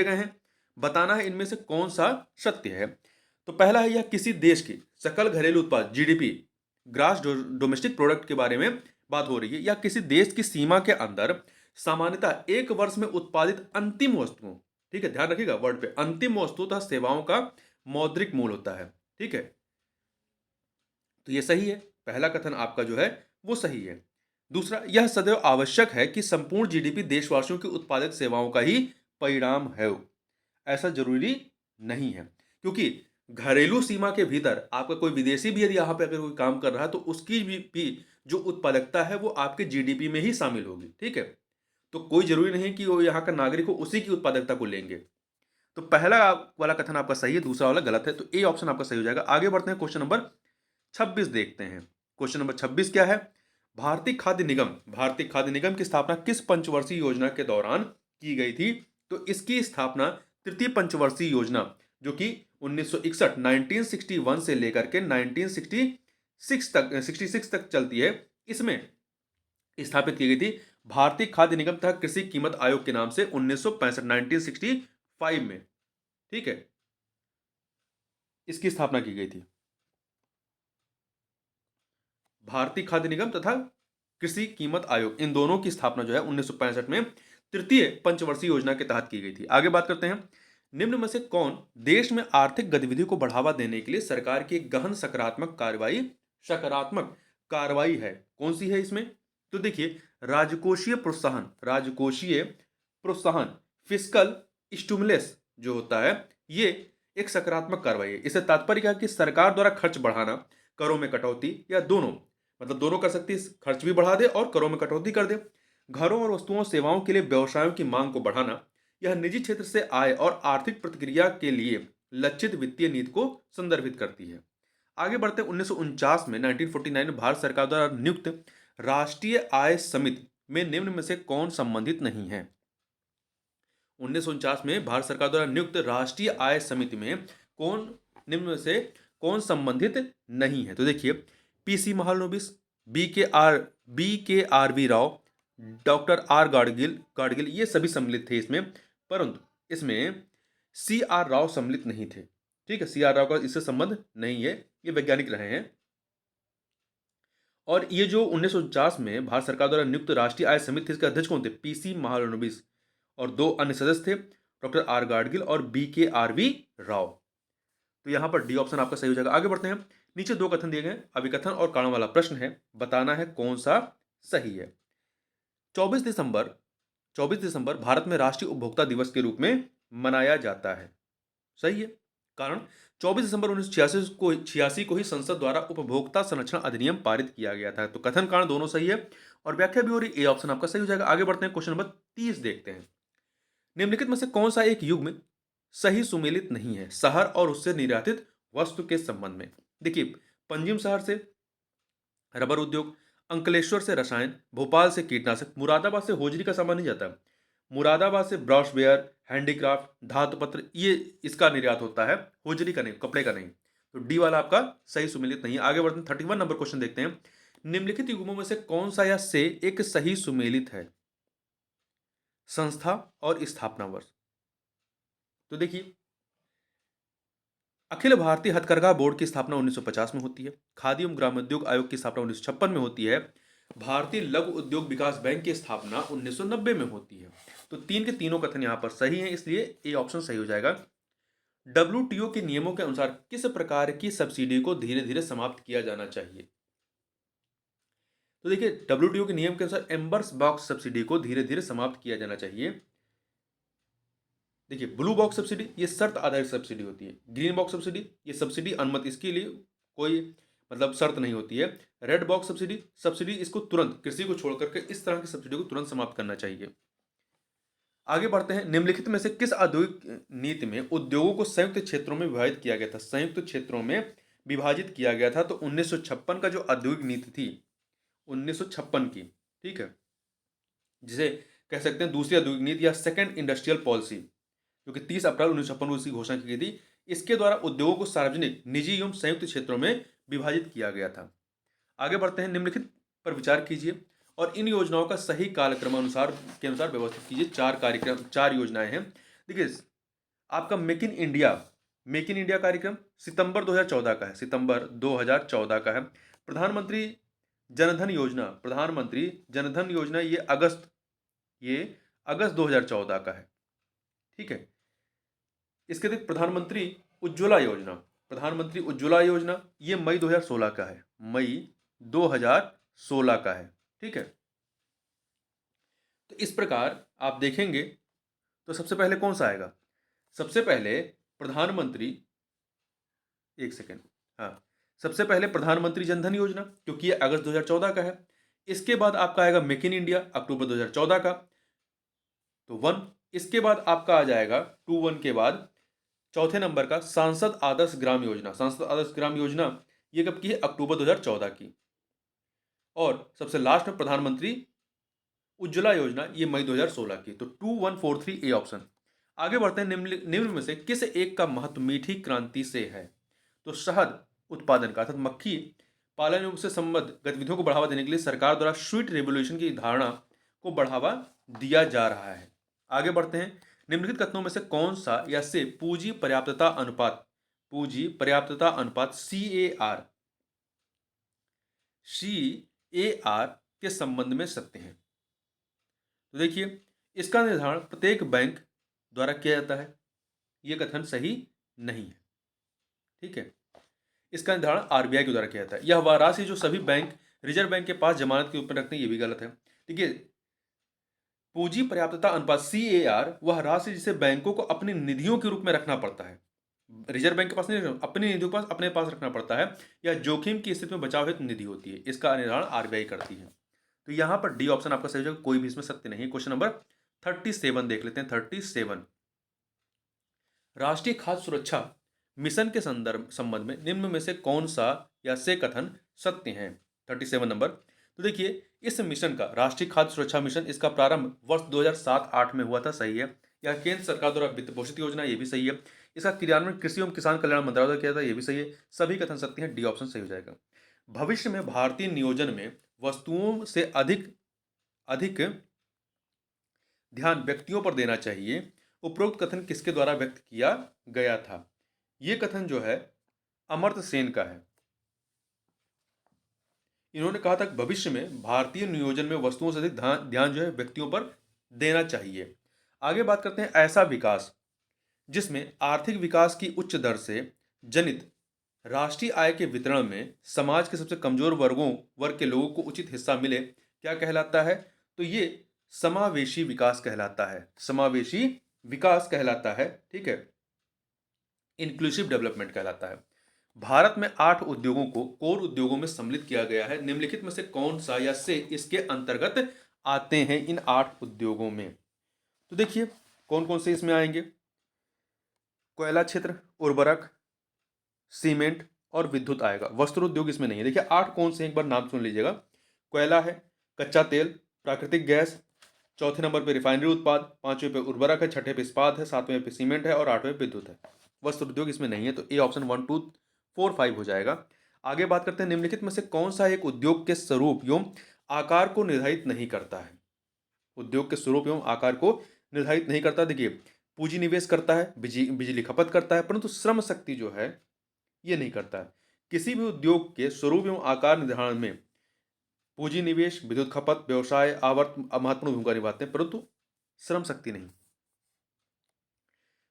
गए हैं, बताना है इनमें से कौन सा सत्य है। तो पहला है, यह किसी देश की सकल घरेलू उत्पाद जीडीपी, ग्रास डोमेस्टिक प्रोडक्ट के बारे में बात हो रही है, या किसी देश की सीमा के अंदर सामान्यतः एक वर्ष में उत्पादित अंतिम वस्तुओं, ठीक है, ध्यान रखिएगा वर्ड पे, अंतिम वस्तु तथा सेवाओं का मौद्रिक मूल्य होता है, ठीक है। तो ये सही है, पहला कथन आपका जो है वो सही है। दूसरा, यह सदैव आवश्यक है कि संपूर्ण जीडीपी देशवासियों की उत्पादित सेवाओं का ही परिणाम है। ऐसा जरूरी नहीं है, क्योंकि घरेलू सीमा के भीतर आपका कोई विदेशी भी यदि यहाँ पे अगर कोई काम कर रहा है तो उसकी भी जो उत्पादकता है वो आपके जीडीपी में ही शामिल होगी। ठीक है, तो कोई जरूरी नहीं कि वो यहाँ का नागरिक हो उसी की उत्पादकता को लेंगे। तो पहला वाला कथन आपका सही है, दूसरा वाला गलत है, तो ए ऑप्शन आपका सही हो जाएगा। आगे बढ़ते हैं, क्वेश्चन नंबर 26 देखते हैं। क्वेश्चन नंबर 26 क्या है? भारतीय खाद्य निगम की स्थापना किस पंचवर्षीय योजना के दौरान की गई थी? तो इसकी स्थापना तृतीय पंचवर्षीय योजना, जो कि 1961 1961 से लेकर के 1966 तक चलती है, इसमें स्थापित की गई थी भारतीय खाद्य निगम तथा कृषि कीमत आयोग के नाम से 1965 1965 में। ठीक है, इसकी स्थापना की गई थी। भारतीय खाद्य निगम तथा कृषि कीमत आयोग, इन दोनों की स्थापना जो है 1965 में तृतीय पंचवर्षीय योजना के तहत की गई थी। आगे बात करते हैं, निम्न में से कौन देश में आर्थिक गतिविधि को बढ़ावा देने के लिए सरकार की एक गहन सकारात्मक कार्रवाई है? कौन सी है इसमें? तो देखिए, राजकोषीय प्रोत्साहन फिस्कल स्टिमुलस जो होता है, ये एक सकारात्मक कार्रवाई है। इससे तात्पर्य क्या है कि सरकार द्वारा खर्च बढ़ाना, करों में कटौती, या दोनों, मतलब दोनों कर सकती है, खर्च भी बढ़ा दे और करों में कटौती कर दे। घरों और वस्तुओं सेवाओं के लिए व्यवसायों की मांग को बढ़ाना, यह निजी क्षेत्र से आय और आर्थिक प्रतिक्रिया के लिए लक्षित वित्तीय नीति को संदर्भित करती है। आगे बढ़ते 1949 में 1949 में भारत सरकार द्वारा नियुक्त राष्ट्रीय आय समिति में निम्न में से कौन सम्बंधित नहीं है? 1949 में भारत सरकार द्वारा नियुक्त राष्ट्रीय आय समिति में कौन निम्न में से कौन संबंधित नहीं है? तो देखिए, PC Mahalanobis, B K R V Rao, doctor R Gadgil ये सभी सम्मिलित थे इसमें, परंतु इसमें सी आर राव सम्मिलित नहीं थे। ठीक है, सी आर राव का इससे संबंध नहीं है, ये वैज्ञानिक रहे हैं। और ये जो 1949 में भारत सरकार द्वारा नियुक्त राष्ट्रीय आय समिति थी, इसके अध्यक्ष कौन थे? पीसी महालनोबिस, और दो अन्य सदस्य थे, डॉक्टर आर गाडगिल और B K R V Rao. तो यहां पर डी ऑप्शन आपका सही हो जाएगा। आगे बढ़ते हैं, नीचे दो कथन दिए गए, अभिकथन और कारण वाला प्रश्न है, बताना है कौन सा सही है। 24 दिसंबर भारत में राष्ट्रीय उपभोक्ता दिवस के रूप में मनाया जाता है। सही है, कारण 24 दिसंबर 1986 को ही संसद द्वारा उपभोक्ता संरक्षण अधिनियम पारित किया गया था। तो कथन कारण दोनों सही है और व्याख्या भी हो रही, ए ऑप्शन आपका सही हो जाएगा। आगे बढ़ते हैं, क्वेश्चन नंबर 30 देखते हैं। निम्नलिखित में से कौन सा एक युग में सही सुमेलित नहीं है शहर और उससे निर्यातित वस्तु के संबंध में? देखिए, पंजिम शहर से रबर उद्योग, अंकलेश्वर से रसायन, भोपाल से कीटनाशक, मुरादाबाद से होजरी का सामान नहीं जाता, मुरादाबाद से ब्रॉशवेयर, हैंडीक्राफ्ट, धातु पत्र, ये इसका निर्यात होता है, होजरी का नहीं, कपड़े का नहीं। तो डी वाला आपका सही सुमेलित नहीं है। आगे बढ़ते हैं, 31 नंबर क्वेश्चन देखते हैं। निम्नलिखित युग्मों में से कौन सा या से एक सही सुमेलित है? संस्था और स्थापना वर्ष। तो देखिए, अखिल भारतीय हथकरघा बोर्ड की स्थापना 1950 में होती है, खादी एवं ग्रामोद्योग आयोग की स्थापना 1956 में होती है, भारतीय लघु उद्योग विकास बैंक की स्थापना 1990 में होती है। तो तीन के तीनों कथन यहां पर सही हैं, इसलिए ए ऑप्शन सही हो जाएगा। डब्ल्यूटीओ के नियमों के अनुसार किस प्रकार की सब्सिडी को धीरे धीरे समाप्त किया जाना चाहिए? तो देखिए, डब्ल्यूटीओ के नियम के अनुसार एम्बर्स बॉक्स सब्सिडी को धीरे धीरे समाप्त किया जाना चाहिए। देखिए, ब्लू बॉक्स सब्सिडी ये शर्त आधारित सब्सिडी होती है, ग्रीन बॉक्स सब्सिडी ये सब्सिडी अनुमति, इसके लिए कोई मतलब शर्त नहीं होती है। रेड बॉक्स सब्सिडी इसको तुरंत, कृषि को छोड़ करके इस तरह की सब्सिडी को तुरंत समाप्त करना चाहिए। आगे बढ़ते हैं, निम्नलिखित में से किस औद्योगिक नीति में उद्योगों को संयुक्त क्षेत्रों में विभाजित किया गया था? संयुक्त क्षेत्रों में विभाजित किया गया था। तो 1956 का जो औद्योगिक नीति थी 1956 की, ठीक है, जिसे कह सकते हैं दूसरी औद्योगिक नीति या सेकेंड इंडस्ट्रियल पॉलिसी, जो कि 30 अप्रैल 1956 को इसकी घोषणा की गई थी। इसके द्वारा उद्योगों को सार्वजनिक, निजी एवं संयुक्त क्षेत्रों में विभाजित किया गया था। आगे बढ़ते हैं, निम्नलिखित पर विचार कीजिए और इन योजनाओं का सही कालक्रम के अनुसार व्यवस्थित कीजिए। चार योजनाएं हैं। देखिए, आपका मेक इन इंडिया कार्यक्रम सितंबर 2014 का है, सितंबर 2014 का है। प्रधानमंत्री जनधन योजना ये अगस्त 2014 का है। ठीक है, इसके बाद प्रधानमंत्री उज्ज्वला योजना, प्रधानमंत्री उज्ज्वला योजना, ये मई 2016 का है, मई 2016 का है। ठीक है, तो इस प्रकार आप देखेंगे तो सबसे पहले कौन सा आएगा? सबसे पहले प्रधानमंत्री, एक सेकेंड, हाँ, सबसे पहले प्रधानमंत्री जनधन योजना, क्योंकि ये अगस्त 2014 का है। इसके बाद आपका आएगा मेक इन इंडिया, अक्टूबर 2014 का, तो 1। इसके बाद आपका आ जाएगा 2 1 के बाद चौथे नंबर का सांसद आदर्श ग्राम योजना। सांसद आदर्श ग्राम योजना ये कब की है? अक्टूबर 2014 की। और सबसे लास्ट में प्रधानमंत्री उज्ज्वला योजना, ये मई 2016 की। तो 2143 ए ऑप्शन। आगे बढ़ते हैं, निम्न में से किस एक का महत्व मीठी क्रांति से है? तो शहद उत्पादन का, अर्थात मक्खी पालन से संबद्ध गतिविधियों को बढ़ावा देने के लिए सरकार द्वारा स्वीट रेवोल्यूशन की धारणा को बढ़ावा दिया जा रहा है। आगे बढ़ते हैं, निम्नलिखित कथनों में से कौन सा या से पूंजी पर्याप्तता अनुपात, पूंजी पर्याप्तता अनुपात CAR के संबंध में सत्य है? तो देखिए, इसका निर्धारण प्रत्येक बैंक द्वारा किया जाता है, यह कथन सही नहीं है। ठीक है, इसका निर्धारण आरबीआई के द्वारा किया जाता है। यह वह राशि जो सभी बैंक रिजर्व बैंक के पास जमानत के रूप में रखते हैं, यह भी गलत है। देखिए, पूंजी पर्याप्तता अनुपात CAR वह राशि जिसे बैंकों को अपनी निधियों के रूप में रखना पड़ता है, रिजर्व बैंक के पास नहीं, अपनी निधियों के पास अपने पास रखना पड़ता है, या जोखिम की स्थिति में बचाव हेतु निधि होती है। इसका निर्धारण आरबीआई करती है। तो यहां पर डी ऑप्शन आपका सही हो जाएगा, कोई भी इसमें सत्य नहीं। क्वेश्चन नंबर 37 देख लेते हैं। 37, राष्ट्रीय खाद्य सुरक्षा मिशन के संबंध में निम्न में से कौन सा या से कथन सत्य है? 37 नंबर। तो देखिए, इस मिशन का, राष्ट्रीय खाद्य सुरक्षा मिशन, इसका प्रारंभ वर्ष 2007-8 में हुआ था, सही है। यह केंद्र सरकार द्वारा वित्त पोषित योजना, ये भी सही है। इसका क्रियान्वयन कृषि एवं किसान कल्याण मंत्रालय द्वारा किया था, ये भी सही है। सभी कथन सत्य हैं, डी ऑप्शन सही हो जाएगा। भविष्य में भारतीय नियोजन में वस्तुओं से अधिक अधिक ध्यान व्यक्तियों पर देना चाहिए, उपरोक्त कथन किसके द्वारा व्यक्त किया गया था? यह कथन जो है अमर्त्य सेन का है। इन्होंने कहा था कि भविष्य में भारतीय नियोजन में वस्तुओं से अधिक ध्यान जो है व्यक्तियों पर देना चाहिए। आगे बात करते हैं, ऐसा विकास जिसमें आर्थिक विकास की उच्च दर से जनित राष्ट्रीय आय के वितरण में समाज के सबसे कमजोर वर्ग के लोगों को उचित हिस्सा मिले, क्या कहलाता है? तो ये समावेशी विकास कहलाता है, समावेशी विकास कहलाता है। ठीक है, इंक्लूसिव डेवलपमेंट कहलाता है। भारत में 8 उद्योगों को कोर उद्योगों में सम्मिलित किया गया है। निम्नलिखित में से कौन सा या से इसके अंतर्गत आते हैं इन 8 उद्योगों में? तो देखिए, कौन कौन से इसमें आएंगे। कोयला क्षेत्र, उर्वरक, सीमेंट और विद्युत आएगा। वस्त्र उद्योग इसमें नहीं है। देखिए, 8 कौन से, एक बार नाम सुन लीजिएगा। कोयला है, कच्चा तेल, प्राकृतिक गैस, चौथे नंबर पे रिफाइनरी उत्पाद, पांचवें पे उर्वरक है, छठे पे इस्पात है, सातवें पे सीमेंट है और आठवें पे विद्युत है। वस्त्र उद्योग इसमें नहीं है, तो ए ऑप्शन 1 2 4 5 हो जाएगा। आगे बात करते हैं, निम्नलिखित में से कौन सा एक उद्योग के स्वरूप एवं आकार को निर्धारित नहीं करता है? उद्योग के स्वरूप एवं आकार को निर्धारित नहीं करता। देखिए, पूंजी निवेश करता है, बिजली खपत करता है, परंतु श्रम शक्ति जो है ये नहीं करता है। किसी भी उद्योग के स्वरूप एवं आकार निर्धारण में पूंजी निवेश, विद्युत खपत, व्यवसाय आवर्त महत्वपूर्ण भूमिका निभाते हैं, परंतु श्रम शक्ति नहीं।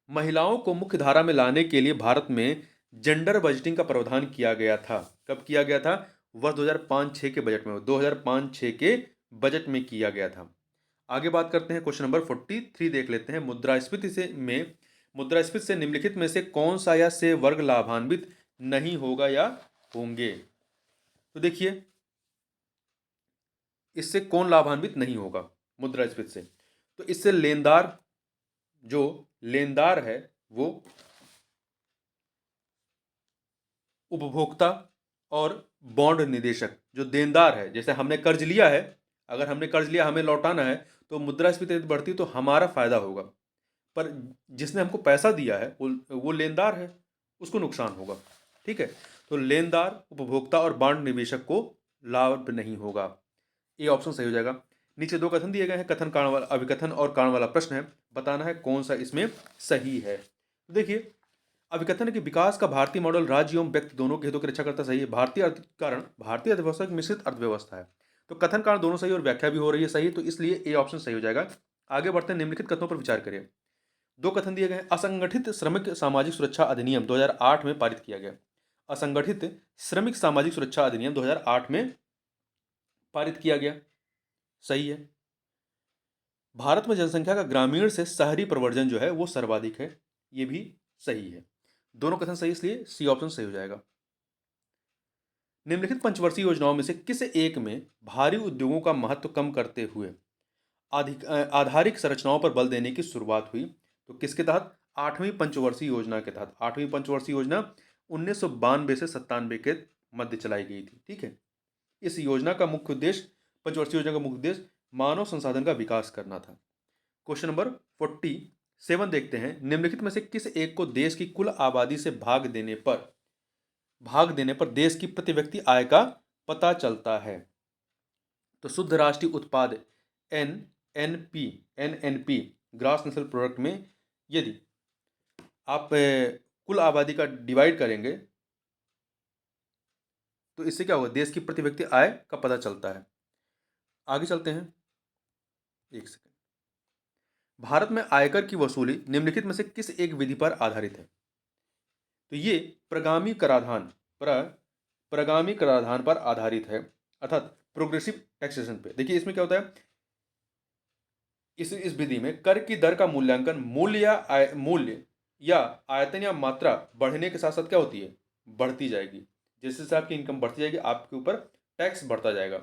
महिलाओं को मुख्य धारा में लाने के लिए भारत में जेंडर बजटिंग का प्रावधान किया गया था। कब किया गया था? वर्ष 2005-6 के बजट में, 2005-6 के बजट में किया गया था। आगे बात करते हैं, क्वेश्चन नंबर 43 देख लेते हैं। मुद्रास्फीति से निम्नलिखित में से कौन सा या से वर्ग लाभान्वित नहीं होगा या होंगे? तो देखिए, इससे कौन लाभान्वित नहीं होगा मुद्रास्फीति से? तो इससे लेनदार, जो लेनदार है वो उपभोक्ता और बॉन्ड निदेशक, जो देनदार है, जैसे हमने कर्ज लिया है, अगर हमने कर्ज लिया हमें लौटाना है, तो मुद्रास्फीति यदि बढ़ती तो हमारा फायदा होगा, पर जिसने हमको पैसा दिया है वो लेनदार है, उसको नुकसान होगा। ठीक है, तो लेनदार, उपभोक्ता और बॉन्ड निवेशक को लाभ नहीं होगा। ये ऑप्शन सही हो जाएगा। नीचे 2 कथन दिए गए हैं, कथन कारण वाला, अभिकथन और कारण वाला प्रश्न है, बताना है कौन सा इसमें सही है। तो देखिए, अभिकथन के विकास का भारतीय मॉडल राज्य एवं व्यक्ति दोनों के हितों की रक्षा करता, सही है। भारतीय अर्थव्यवस्था एक मिश्रित अर्थव्यवस्था है, तो कथन कारण दोनों सही और व्याख्या भी हो रही है सही, तो इसलिए ए ऑप्शन सही हो जाएगा। आगे बढ़ते हैं, निम्नलिखित कथनों पर विचार करिए। दो कथन दिए गए हैं। असंगठित श्रमिक सामाजिक सुरक्षा अधिनियम 2008 में पारित किया गया। असंगठित श्रमिक सामाजिक सुरक्षा अधिनियम 2008 में पारित किया गया, सही है। भारत में जनसंख्या का ग्रामीण से शहरी प्रवर्जन जो है वो सर्वाधिक है, ये भी सही है। दोनों कथन सही, इसलिए सी ऑप्शन सही हो जाएगा। निम्नलिखित पंचवर्षीय योजनाओं में से किस एक में भारी उद्योगों का महत्व कम करते हुए आधारिक संरचनाओं पर बल देने की शुरुआत हुई? तो किसके तहत? आठवीं पंचवर्षीय योजना के तहत। आठवीं पंचवर्षीय योजना 1992 से 97 के मध्य चलाई गई थी, ठीक है। इस योजना का मुख्य उद्देश्य, पंचवर्षीय योजना का मुख्य उद्देश्य मानव संसाधन का विकास करना था। क्वेश्चन नंबर 47 देखते हैं। निम्नलिखित में से किस एक को देश की कुल आबादी से भाग देने पर देश की प्रति व्यक्ति आय का पता चलता है? तो शुद्ध राष्ट्रीय उत्पाद एनएनपी ग्रॉस नेशनल प्रोडक्ट में यदि आप कुल आबादी का डिवाइड करेंगे तो इससे क्या होगा? देश की प्रति व्यक्ति आय का पता चलता है। आगे चलते हैं, एक सेकंड। भारत में आयकर की वसूली निम्नलिखित में से किस एक विधि पर आधारित है? तो ये प्रगामी कराधान पर आधारित है, अर्थात प्रोग्रेसिव टैक्सेशन पे। देखिए इसमें क्या होता है, इस विधि में कर की दर का मूल्यांकन मूल्य या आयतन या मात्रा बढ़ने के साथ साथ क्या होती है? बढ़ती जाएगी। जैसे जैसे आपकी इनकम बढ़ती जाएगी आपके ऊपर टैक्स बढ़ता जाएगा।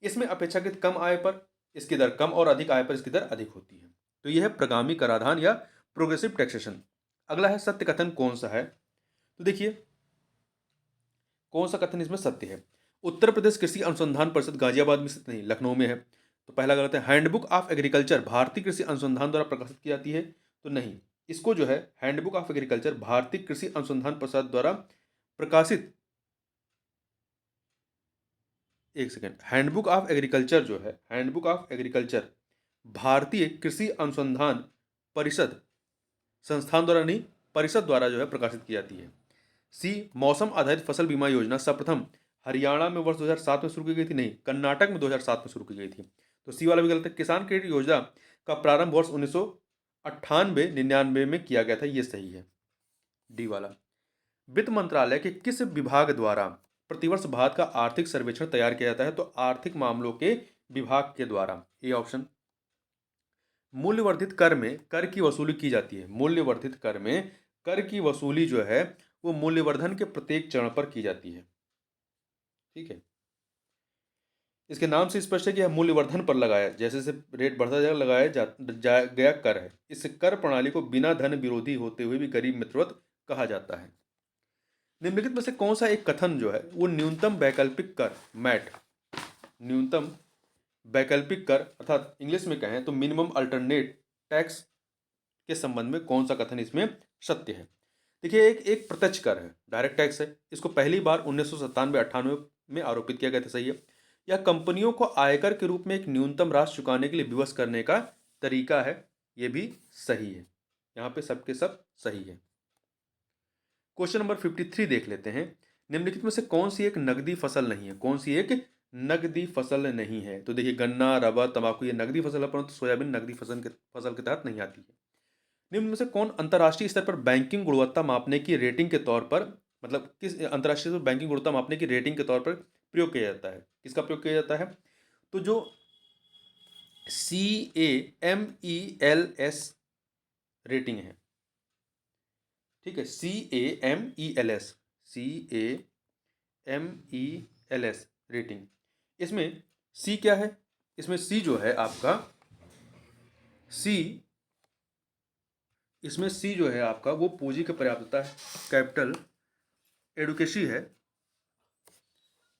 इसमें अपेक्षाकृत कम आय पर इसकी दर कम और अधिक आय पर इसकी दर अधिक होती है। तो यह है प्रगामी कराधान या प्रोग्रेसिव टैक्सेशन। अगला है सत्य कथन कौन सा है? तो देखिए कौन सा कथन इसमें सत्य है। उत्तर प्रदेश कृषि अनुसंधान परिषद गाजियाबाद में स्थित नहीं, लखनऊ में है। तो पहला गलत है। हैंडबुक ऑफ एग्रीकल्चर भारतीय कृषि अनुसंधान द्वारा प्रकाशित की जाती है, तो नहीं, इसको जो है हैंडबुक ऑफ एग्रीकल्चर भारतीय कृषि अनुसंधान परिषद द्वारा प्रकाशित, एक सेकेंड, हैंडबुक ऑफ एग्रीकल्चर जो है, हैंडबुक ऑफ एग्रीकल्चर भारतीय कृषि अनुसंधान परिषद संस्थान द्वारा नहीं, परिषद द्वारा जो है प्रकाशित की जाती है। सी मौसम आधारित फसल बीमा योजना सर्वप्रथम हरियाणा में वर्ष 2007 में शुरू की गई थी, नहीं, कर्नाटक में 2007 में शुरू की गई थी। तो सी वाला भी गलत है। किसान क्रेडिट योजना का प्रारंभ वर्ष 1998-99 में किया गया था, ये सही है। डी वाला। वित्त मंत्रालय के किस विभाग द्वारा प्रतिवर्ष भारत का आर्थिक सर्वेक्षण तैयार किया जाता है? तो आर्थिक मामलों के विभाग के द्वारा, ए ऑप्शन। मूल्यवर्धित कर में कर की वसूली की जाती है। मूल्यवर्धित कर में कर की वसूली जो है वो मूल्यवर्धन के प्रत्येक चरण पर की जाती है, ठीक है। इसके नाम से स्पष्ट है कि यह मूल्यवर्धन पर लगाया, जैसे जैसे रेट बढ़ता जाएगा लगाया गया कर है। इस कर प्रणाली को बिना धन विरोधी होते हुए भी गरीब मित्रवत कहा जाता है। निम्नलिखित में से कौन सा एक कथन जो है वो न्यूनतम वैकल्पिक कर मैट, न्यूनतम वैकल्पिक कर अर्थात इंग्लिश में कहें तो मिनिमम अल्टरनेट टैक्स के संबंध में कौन सा कथन इसमें सत्य है? देखिए एक प्रत्यक्ष कर है, डायरेक्ट टैक्स है। इसको पहली बार 1997-98 में आरोपित किया गया था, सही है। यह कंपनियों को आयकर के रूप में एक न्यूनतम राशि चुकाने के लिए विवश करने का तरीका है, ये भी सही है। यहाँ पे सबके सब सही है। क्वेश्चन नंबर 53 देख लेते हैं। निम्नलिखित में से कौन सी एक नकदी फसल नहीं है? कौन सी एक नकदी फसल नहीं है? तो देखिए गन्ना, रबर, तंबाकू ये नकदी फसल है, परंतु सोयाबीन नकदी फसल के तहत नहीं आती है। निम्न में से कौन अंतर्राष्ट्रीय स्तर पर बैंकिंग गुणवत्ता मापने की रेटिंग के तौर पर, मतलब किस अंतर्राष्ट्रीय स्तर पर बैंकिंग गुणवत्ता मापने की रेटिंग के तौर पर प्रयोग किया जाता है? किसका प्रयोग किया जाता है? तो जो CAMELS रेटिंग है, ठीक है, CAMELS रेटिंग। इसमें सी क्या है? इसमें सी जो है आपका इसमें सी जो है आपका वो पूंजी की पर्याप्तता है, कैपिटल एडुकेसी है।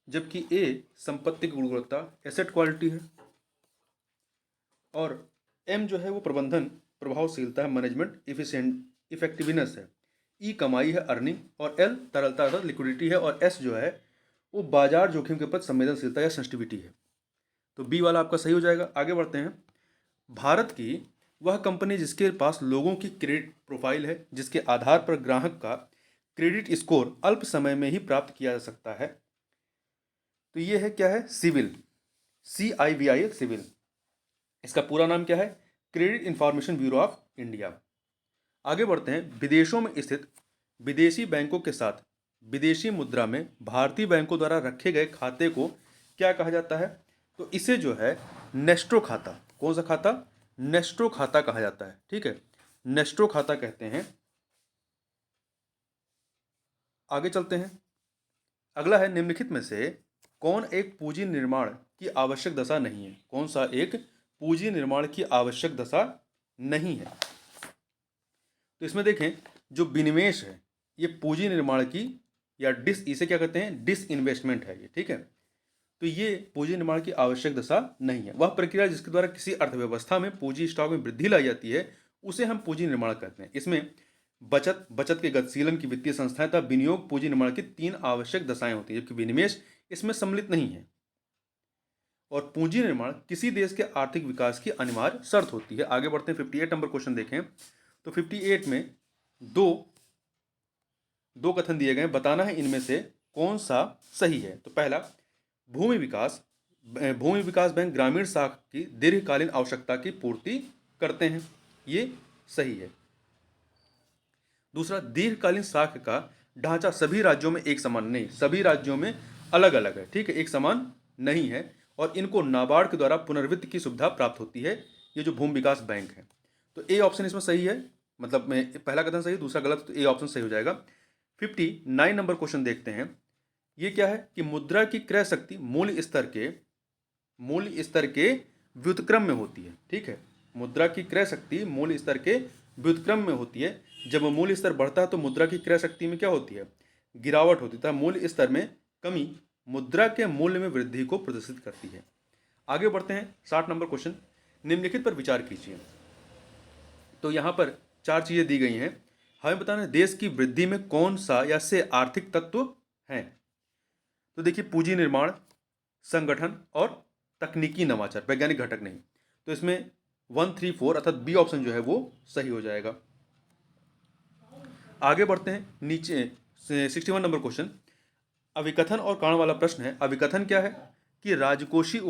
जबकि ए संपत्ति की गुणवत्ता, एसेट क्वालिटी है। और एम जो है वो प्रबंधन प्रभावशीलता है, मैनेजमेंट इफेक्टिवनेस है। ई कमाई है, अर्निंग। और एल तरलता अर्थात लिक्विडिटी है। और एस जो है वो बाजार जोखिम के प्रति संवेदनशीलता या सेंसिटिविटी है। तो बी वाला आपका सही हो जाएगा। आगे बढ़ते हैं। भारत की वह कंपनी जिसके पास लोगों की क्रेडिट प्रोफाइल है जिसके आधार पर ग्राहक का क्रेडिट स्कोर अल्प समय में ही प्राप्त किया जा सकता है, तो ये है क्या है? Civil, CIVIL civil. इसका पूरा नाम क्या है? Credit information bureau of India. आगे बढ़ते हैं, विदेशों में स्थित विदेशी बैंकों के साथ विदेशी मुद्रा में भारतीय बैंकों द्वारा रखे गए खाते को क्या कहा जाता है? तो इसे जो है नेस्ट्रो खाता, कौन सा खाता? नेस्ट्रो खाता कहा जाता है। ठीक है, नेस्ट्रो खाता कहते हैं। आगे चलते हैं, अगला है, निम्नलिखित में से कौन एक पूंजी निर्माण की आवश्यक दशा नहीं है? कौन सा एक पूंजी निर्माण की आवश्यक दशा नहीं है? तो इसमें देखें, जो विनिवेश है ये पूंजी निर्माण की या इसे क्या कहते हैं? डिस इन्वेस्टमेंट है ये। ठीक है, तो ये पूंजी निर्माण की आवश्यक दशा नहीं है। वह प्रक्रिया जिसके द्वारा किसी अर्थव्यवस्था में पूंजी स्टॉक में वृद्धि लाई जाती है उसे हम पूंजी निर्माण कहते हैं। इसमें बचत के गतिशीलन की वित्तीय संस्थाएं तथा विनियोग पूंजी निर्माण की 3 आवश्यक दशाएं होती हैं, जबकि विनिवेश इसमें सम्मिलित नहीं है। और पूंजी निर्माण किसी देश के आर्थिक विकास की अनिवार्य शर्त होती है। आगे बढ़ते हैं, 58 नंबर क्वेश्चन देखें। तो 58 में दो कथन दिए गए, बताना है इनमें से कौन सा सही है। तो पहला, भूमि विकास बैंक ग्रामीण शाखा की दीर्घकालीन आवश्यकता की पूर्ति करते हैं, ये सही है। दूसरा, दीर्घकालीन शाखा का ढांचा सभी राज्यों में एक समान नहीं, सभी राज्यों में अलग अलग है। ठीक है, एक समान नहीं है, और इनको नाबार्ड के द्वारा पुनर्वित्त की सुविधा प्राप्त होती है, ये जो भूमि विकास बैंक है। तो ए ऑप्शन इसमें सही है, मतलब में पहला कथन सही, दूसरा गलत, तो ए ऑप्शन सही हो जाएगा। 59 नंबर क्वेश्चन देखते हैं। ये क्या है कि मुद्रा की क्रय शक्ति मूल्य स्तर के व्युत्क्रम में होती है। ठीक है, मुद्रा की क्रय शक्ति मूल्य स्तर के व्युत्क्रम में होती है। जब मूल्य स्तर बढ़ता है तो मुद्रा की क्रय शक्ति में क्या होती है? गिरावट होती है। मूल्य स्तर में कमी मुद्रा के मूल्य में वृद्धि को प्रदर्शित करती है। आगे बढ़ते हैं, 60 नंबर क्वेश्चन, निम्नलिखित पर विचार कीजिए। तो यहाँ पर 4 चीजें दी गई हैं, हमें बताना है देश की वृद्धि में कौन सा या से आर्थिक तत्व हैं। तो देखिए, पूंजी निर्माण, संगठन और तकनीकी नवाचार, वैज्ञानिक घटक नहीं। तो इसमें 1, 3, 4 अर्थात बी ऑप्शन जो है वो सही हो जाएगा। आगे बढ़ते हैं, नीचे 61 नंबर क्वेश्चन, अभिकथन और कारण वाला प्रश्न है। अभिकथन क्या है कि राजकोषीय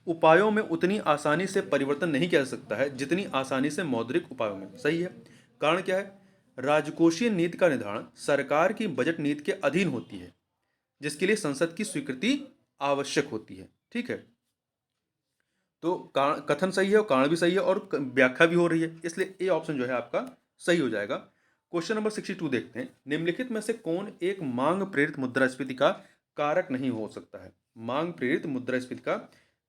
उपायों में उतनी आसानी से परिवर्तन नहीं किया जा सकता है जितनी आसानी से मौद्रिक उपायों में। सही है। कारण क्या है? राजकोषीय नीति का निर्धारण सरकार की बजट नीति के अधीन होती है, जिसके लिए संसद की स्वीकृति आवश्यक होती है। ठीक है, तो कथन सही है और कारण भी सही है और व्याख्या भी हो रही है, इसलिए ए ऑप्शन जो है आपका सही हो जाएगा। क्वेश्चन नंबर 62 देखते हैं, निम्नलिखित में से कौन एक मांग प्रेरित मुद्रास्फीति का कारक नहीं हो सकता है? मांग प्रेरित मुद्रास्फीति का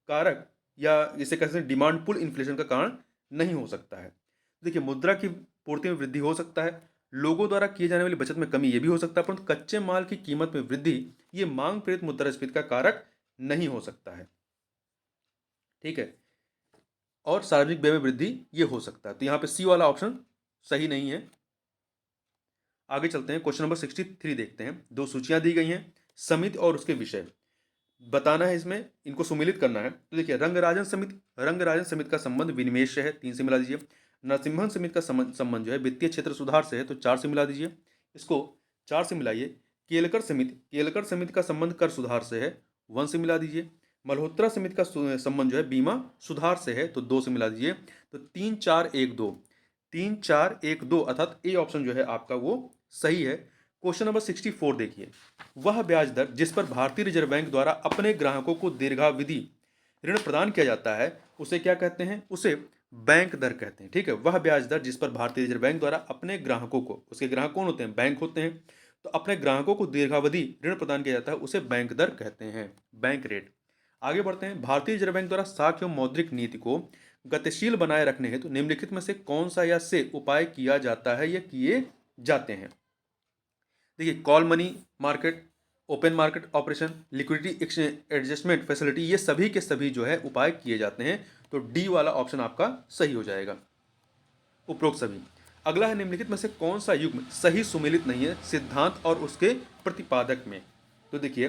कारक, या इसे कहते हैं डिमांड पुल इन्फ्लेशन का कारण नहीं हो सकता है। देखिए, मुद्रा की पूर्ति में वृद्धि हो सकता है, लोगों द्वारा किए जाने वाली बचत में कमी ये भी हो सकता है, परंतु कच्चे माल की कीमत में वृद्धि ये मांग प्रेरित मुद्रास्फीति का कारक नहीं हो सकता है। ठीक है, और सार्वजनिक व्यय में वृद्धि ये हो सकता है। तो यहाँ पे सी वाला ऑप्शन सही नहीं है। आगे चलते हैं, क्वेश्चन नंबर 63 देखते हैं। 2 सूचियां दी गई हैं, समिति और उसके विषय बताना है, इसमें इनको सुमेलित करना है। तो देखिए, रंगराजन समिति का संबंध विनिवेश से है, 3 से मिला दीजिए। नरसिम्हन समिति का संबंध जो है वित्तीय क्षेत्र सुधार से है, तो 4 से मिला दीजिए। इसको 4 से मिलाइए। केलकर समिति का संबंध कर सुधार से है, 1 से मिला दीजिए। मल्होत्रा समिति का संबंध जो है बीमा सुधार से है, तो 2 से मिला दीजिए। तो 3, 4, 1, 2, 3, 4, 1, 2 अर्थात ए ऑप्शन जो है आपका वो सही है। क्वेश्चन नंबर 64 देखिए, वह ब्याज दर जिस पर भारतीय रिजर्व बैंक द्वारा अपने ग्राहकों को दीर्घावधि ऋण प्रदान किया जाता है उसे क्या कहते हैं? उसे बैंक दर कहते हैं। ठीक है, वह ब्याज दर जिस पर भारतीय रिजर्व बैंक द्वारा अपने ग्राहकों को, उसके ग्राहक कौन होते हैं? बैंक होते हैं, तो अपने ग्राहकों को दीर्घावधि ऋण प्रदान किया जाता है उसे बैंक दर कहते हैं, बैंक रेट। आगे बढ़ते हैं, भारतीय रिजर्व बैंक द्वारा साख एवं मौद्रिक नीति को गतिशील बनाए रखने हेतु निम्नलिखित में से कौन सा या से उपाय किया जाता है या किए जाते हैं? देखिए, call money market, open market operation, liquidity adjustment facility, ये सभी के सभी जो है उपाय किए जाते हैं। तो डी वाला ऑप्शन आपका सही हो जाएगा, उपरोक्त सभी। अगला है, निम्नलिखित में से कौन सा युग्म सही सुमेलित नहीं है सिद्धांत और उसके प्रतिपादक में? तो देखिए,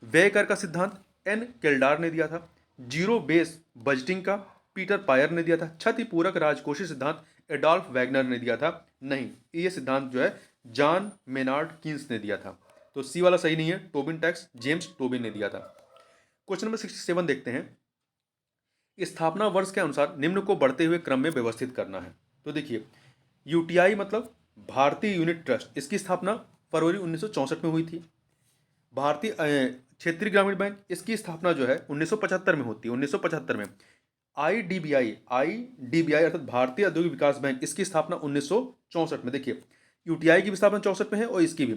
व्यय कर का सिद्धांत एन केल्डार ने दिया था, जीरो बेस बजटिंग का पीटर पायर ने दिया था, क्षतिपूरक राजकोषीय सिद्धांत एडॉल्फ वैगनर ने दिया था। नहीं, ये सिद्धांत जो है जॉन मेनार्ड कीन्स ने दिया था। तो सी वाला सही नहीं है, टोबिन टैक्स जेम्स टोबिन ने दिया था। क्वेश्चन नंबर 67 देखते हैं, स्थापना वर्ष के अनुसार निम्न को बढ़ते हुए क्रम में व्यवस्थित करना है। तो देखिए, यूटीआई मतलब भारतीय यूनिट ट्रस्ट, इसकी स्थापना फरवरी 1964 में हुई थी। भारतीय क्षेत्रीय ग्रामीण बैंक, इसकी स्थापना जो है 1975 में होती है, 1975 में। आईडीबीआई अर्थात भारतीय औद्योगिक विकास बैंक, इसकी स्थापना 1964 में। देखिए, यूटीआई की भी स्थापना 64 में है और इसकी भी।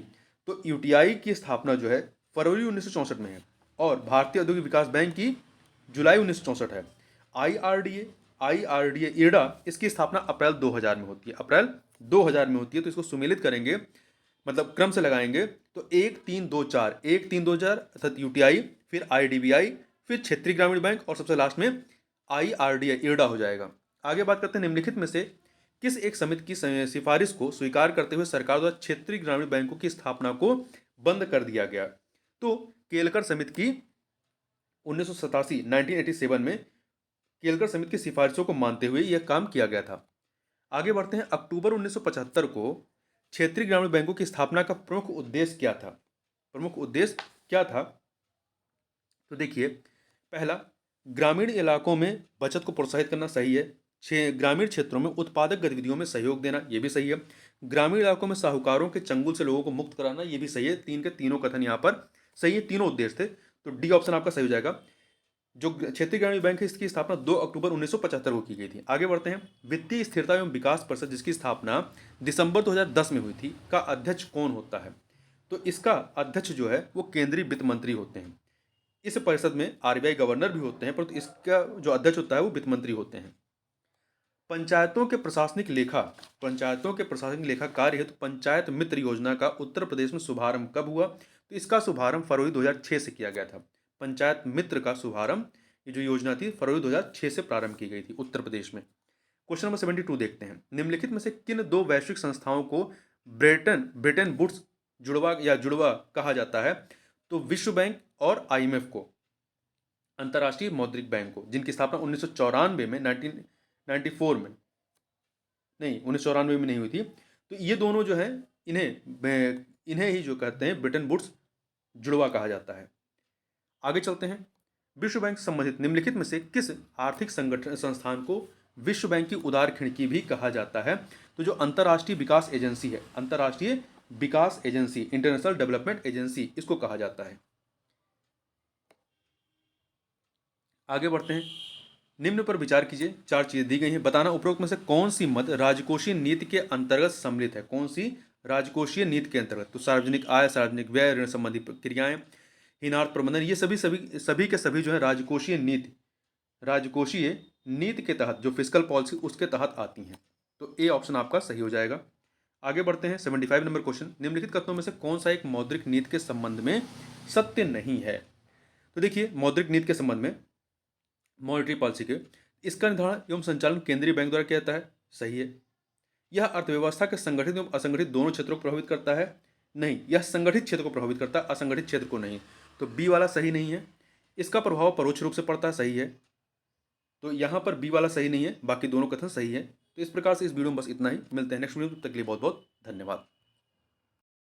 तो यूटीआई की स्थापना जो है फरवरी 1964 में है और भारतीय औद्योगिक विकास बैंक की जुलाई 1964 है। आईआरडीए इरडा, इसकी स्थापना अप्रैल 2000 में होती है, अप्रैल 2000 में होती है। तो इसको सुमेलित करेंगे, मतलब क्रम से लगाएंगे, तो 1 3 2 4, 1 3 2 4 अर्थात यूटीआई, फिर आईडीबीआई, फिर क्षेत्रीय ग्रामीण बैंक और सबसे लास्ट में आईआरडीए इरडा हो जाएगा। आगे बात करते हैं, निम्नलिखित में से किस एक समिति की सिफारिश को स्वीकार करते हुए सरकार द्वारा क्षेत्रीय ग्रामीण बैंकों की स्थापना को बंद कर दिया गया? तो केलकर समिति की 1987 में केलकर समिति की सिफारिशों को मानते हुए यह काम किया गया था। आगे बढ़ते हैं, अक्टूबर 1975 को क्षेत्रीय ग्रामीण बैंकों की स्थापना का प्रमुख उद्देश्य क्या था? प्रमुख उद्देश्य क्या था? तो देखिए, पहला, ग्रामीण इलाकों में बचत को प्रोत्साहित करना, सही है। ग्रामीण क्षेत्रों में उत्पादक गतिविधियों में सहयोग देना, यह भी सही है। ग्रामीण इलाकों में साहूकारों के चंगुल से लोगों को मुक्त कराना, यह भी सही है। तीन के तीनों कथन यहाँ पर सही है, तीनों उद्देश्य थे। तो डी ऑप्शन आपका सही हो जाएगा। जो क्षेत्रीय ग्रामीण बैंक है, इसकी स्थापना 2 अक्टूबर 1975 को की गई थी। आगे बढ़ते हैं, वित्तीय स्थिरता एवं विकास परिषद, जिसकी स्थापना दिसंबर 2010 में हुई थी, का अध्यक्ष कौन होता है? तो इसका अध्यक्ष जो है वो केंद्रीय वित्त मंत्री होते हैं। इस परिषद में आरबीआई गवर्नर भी होते हैं, परंतु इसका जो अध्यक्ष होता है वो वित्त मंत्री होते हैं। पंचायतों के प्रशासनिक लेखा कार्य हेतु पंचायत मित्र योजना का उत्तर प्रदेश में शुभारंभ कब हुआ? तो इसका शुभारंभ फरवरी 2006 से किया गया था। पंचायत मित्र का शुभारंभ, ये जो योजना थी, फरवरी 2006 से प्रारंभ की गई थी उत्तर प्रदेश में। क्वेश्चन नंबर 72 देखते हैं, निम्नलिखित में से किन दो वैश्विक संस्थाओं को ब्रेटन वुड्स जुड़वा कहा जाता है? तो विश्व बैंक और आईएमएफ को, अंतर्राष्ट्रीय मौद्रिक बैंक को, जिनकी स्थापना 1994 में 1994 में, नहीं 1994 में नहीं हुई थी। तो ये दोनों जो है, इन्हें ही जो कहते हैं ब्रिटेन वुड्स जुड़वा कहा जाता है। आगे चलते हैं, विश्व बैंक से संबंधित निम्नलिखित में से किस आर्थिक संस्थान को विश्व बैंक की उदार खिड़की भी कहा जाता है? तो जो अंतर्राष्ट्रीय विकास एजेंसी है, अंतर्राष्ट्रीय विकास एजेंसी, इंटरनेशनल डेवलपमेंट एजेंसी, इसको कहा जाता है। आगे बढ़ते हैं, निम्न पर विचार कीजिए, 4 चीजें दी गई हैं, बताना उपरोक्त में से कौन सी मद राजकोषीय नीति के अंतर्गत सम्मिलित है? कौन सी राजकोषीय नीति के अंतर्गत? तो सार्वजनिक आय, सार्वजनिक व्यय, ऋण संबंधी प्रक्रियाएं, हीनार्थ प्रबंधन, ये सभी के सभी जो है राजकोषीय नीति के तहत, जो फिस्कल पॉलिसी उसके तहत आती हैं। तो ए ऑप्शन आपका सही हो जाएगा। आगे बढ़ते हैं, 75 नंबर क्वेश्चन, निम्नलिखित कथनों में से कौन सा एक मौद्रिक नीति के संबंध में सत्य नहीं है? तो देखिए, मौद्रिक नीति के संबंध में, मॉनेटरी पॉलिसी के, इसका निर्धारण एवं संचालन केंद्रीय बैंक द्वारा किया जाता है, सही है। यह अर्थव्यवस्था के संगठित एवं असंगठित दोनों क्षेत्रों को प्रभावित करता है, नहीं, यह संगठित क्षेत्र को प्रभावित करता है, असंगठित क्षेत्र को नहीं। तो बी वाला सही नहीं है। इसका प्रभाव परोक्ष रूप से पड़ता है, सही है। तो यहाँ पर बी वाला सही नहीं है, बाकी दोनों कथन सही है। तो इस प्रकार से इस वीडियो में बस इतना ही, मिलते हैं नेक्स्ट वीडियो में, तब तक के लिए बहुत बहुत धन्यवाद।